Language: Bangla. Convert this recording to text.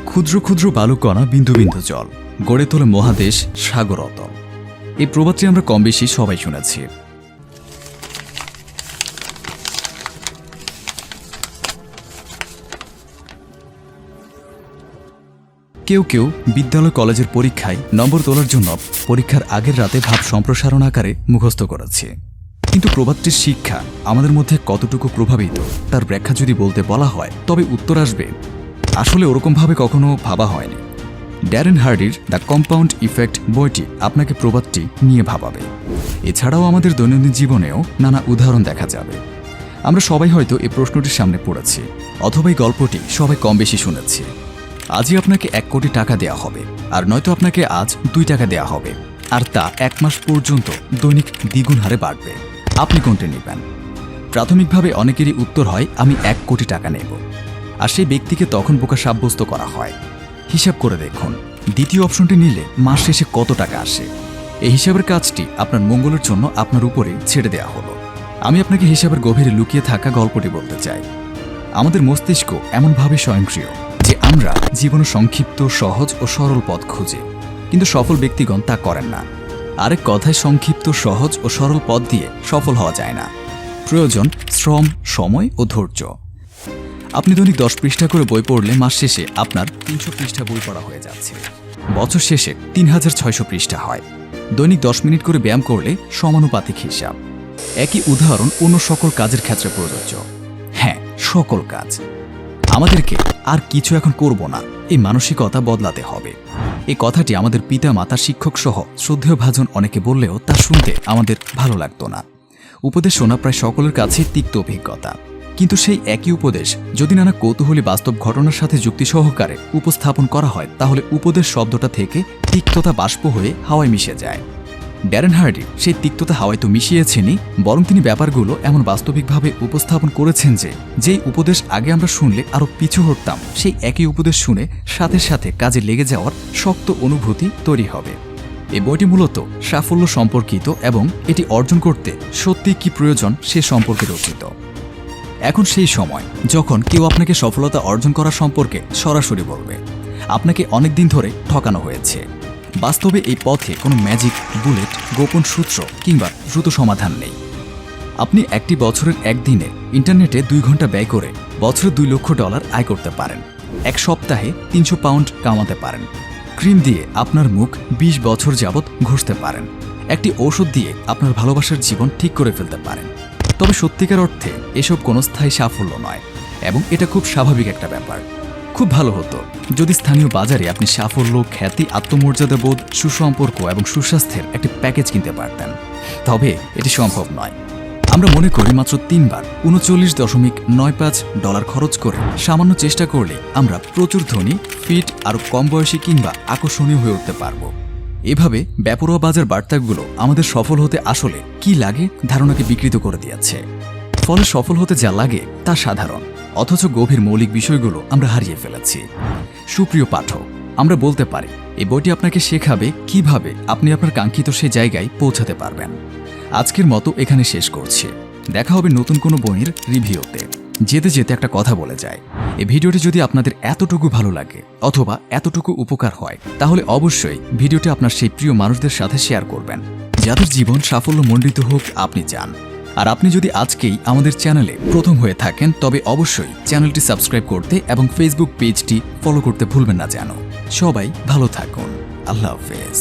ক্ষুদ্র ক্ষুদ্র বালুকণা বিন্দু বিন্দু জল গড়ে তোলে মহাদেশ সাগর অতল। এই প্রবাদটি আমরা কম বেশি সবাই শুনেছি। কেউ কেউ বিদ্যালয় কলেজের পরীক্ষায় নম্বর তোলার জন্য পরীক্ষার আগের রাতে ভাব সম্প্রসারণ আকারে মুখস্থ করেছে। কিন্তু প্রবাদটির শিক্ষা আমাদের মধ্যে কতটুকু প্রভাবিত তার ব্যাখ্যা যদি বলতে বলা হয় তবে উত্তর আসবে আসলে ওরকমভাবে কখনো ভাবা হয়নি। ড্যারেন হার্ডির দ্য কম্পাউন্ড ইফেক্ট বইটি আপনাকে প্রবাদটি নিয়ে ভাবাবে। এছাড়াও আমাদের দৈনন্দিন জীবনেও নানা উদাহরণ দেখা যাবে। আমরা সবাই হয়তো এই প্রশ্নটির সামনে পড়েছি, অথবা এই গল্পটি সবাই কম বেশি শুনেছি। আজই আপনাকে 1 কোটি টাকা দেওয়া হবে, আর নয়তো আপনাকে আজ 2 টাকা দেওয়া হবে, আর তা 1 মাস পর্যন্ত দৈনিক দ্বিগুণ হারে বাড়বে। আপনি কোনটি নেবেন? প্রাথমিকভাবে অনেকেরই উত্তর হয় আমি 1 কোটি টাকা নেব, আর সেই ব্যক্তিকে তখন বোকা সাব্যস্ত করা হয়। হিসাব করে দেখুন, দ্বিতীয় অপশনটি নিলে মাস শেষে কত টাকা আসে। এই হিসাবের কাজটি আপনার মঙ্গলের জন্য আপনার উপরে ছেড়ে দেওয়া হলো। আমি আপনাকে হিসাবের গভীরে লুকিয়ে থাকা গল্পটি বলতে চাই। আমাদের মস্তিষ্ক এমনভাবে স্বয়ংক্রিয় যে আমরা জীবনে সংক্ষিপ্ত, সহজ ও সরল পথ খুঁজি, কিন্তু সফল ব্যক্তিগণ তা করেন না। আরেক কথায় সংক্ষিপ্ত, সহজ ও সরল পথ দিয়ে সফল হওয়া যায় না। প্রয়োজন শ্রম, সময় ও ধৈর্য। আপনি দৈনিক 10 পৃষ্ঠা করে বই পড়লে মাস শেষে আপনার 300 পৃষ্ঠা বই পড়া হয়ে যাচ্ছে। বছর শেষে 3600 পৃষ্ঠা হয়। দৈনিক 10 মিনিট করে ব্যায়াম করলে সমানুপাতিক হিসাব। একই উদাহরণ অন্য সকল কাজের ক্ষেত্রে প্রযোজ্য। হ্যাঁ, সকল কাজ। আমাদেরকে আর কিছু এখন করব না, এই মানসিকতা বদলাতে হবে। এই কথাটি আমাদের পিতা, মাতা, শিক্ষক সহ শ্রদ্ধেয় ভাজন অনেকে বললেও তা শুনতে আমাদের ভালো লাগতো না। উপদেশ শোনা প্রায় সকলের কাছে তিক্ত অভিজ্ঞতা। কিন্তু সেই একই উপদেশ যদি নানা কৌতূহলী বাস্তব ঘটনার সাথে যুক্তি সহকারে উপস্থাপন করা হয়, তাহলে উপদেশ শব্দটা থেকে তিক্ততা বাষ্প হয়ে হাওয়ায় মিশে যায়। ড্যারেন হার্ডি সেই তিক্ততা হাওয়ায় তো মিশিয়েছেনই, বরং তিনি ব্যাপারগুলো এমন বাস্তবিকভাবে উপস্থাপন করেছেন যে যেই উপদেশ আগে আমরা শুনলে আরও পিছু হটতাম, সেই একই উপদেশ শুনে সাথে সাথে কাজে লেগে যাওয়ার শক্ত অনুভূতি তৈরি হবে। এই বইটি মূলত সাফল্য সম্পর্কিত এবং এটি অর্জন করতে সত্যি কি প্রয়োজন সে সম্পর্কে রচিত। এখন সেই সময় যখন কেউ আপনাকে সফলতা অর্জন করা সম্পর্কে সরাসরি বলবে আপনাকে অনেক দিন ধরে ঠকানো হয়েছে। বাস্তবে এই পথে কোনো ম্যাজিক বুলেট, গোপন সূত্র কিংবা দ্রুত সমাধান নেই। আপনি একটি বছরের একদিনে ইন্টারনেটে 2 ঘন্টা ব্যয় করে বছরে $2 লক্ষ আয় করতে পারেন। 1 সপ্তাহে 300 পাউন্ড কামাতে পারেন। ক্রিম দিয়ে আপনার মুখ 20 বছর যাবৎ ঘষতে পারেন। একটি ঔষধ দিয়ে আপনার ভালোবাসার জীবন ঠিক করে ফেলতে পারেন। তবে সত্যিকার অর্থে এসব কোনো স্থায়ী সাফল্য নয়, এবং এটা খুব স্বাভাবিক একটা ব্যাপার। খুব ভালো হতো যদি স্থানীয় বাজারে আপনি সাফল্য, খ্যাতি, আত্মমর্যাদা বোধ, সুসম্পর্ক এবং সুস্বাস্থ্যের একটি প্যাকেজ কিনতে পারতেন। তবে এটি সম্ভব নয়। আমরা মনে করি মাত্র 3 বার $39.95 খরচ করে সামান্য চেষ্টা করলে আমরা প্রচুর ধনী, ফিট, আরও কম বয়সী কিংবা আকর্ষণীয় হয়ে উঠতে পারব। এভাবে বেপরোয়া বাজার বার্তাগুলো আমাদের সফল হতে আসলে কি লাগে ধারণাকে বিকৃত করে দিয়েছে। ফলে সফল হতে যা লাগে তা সাধারণ, অথচ গভীর মৌলিক বিষয়গুলো আমরা হারিয়ে ফেলেছি। সুপ্রিয় পাঠক, আমরা বলতে পারি এই বইটি আপনাকে শেখাবে কিভাবে আপনি আপনার কাঙ্ক্ষিত সেই জায়গায় পৌঁছাতে পারবেন। আজকের মতো এখানে শেষ করছি। দেখা হবে নতুন কোনো বইয়ের রিভিউতে। যেতে যেতে একটা কথা বলে যায়, এই ভিডিওটি যদি আপনাদের এতটুকু ভালো লাগে অথবা এতটুকু উপকার হয়, তাহলে অবশ্যই ভিডিওটি আপনার সেই প্রিয় মানুষদের সাথে শেয়ার করবেন যাদের জীবন সাফল্য মণ্ডিত হোক আপনি চান। আর আপনি যদি আজকেই আমাদের চ্যানেলে প্রথম হয়ে থাকেন, তবে অবশ্যই চ্যানেলটি সাবস্ক্রাইব করতে এবং ফেসবুক পেজটি ফলো করতে ভুলবেন না যেন। সবাই ভালো থাকুন। আল্লাহ হাফেজ।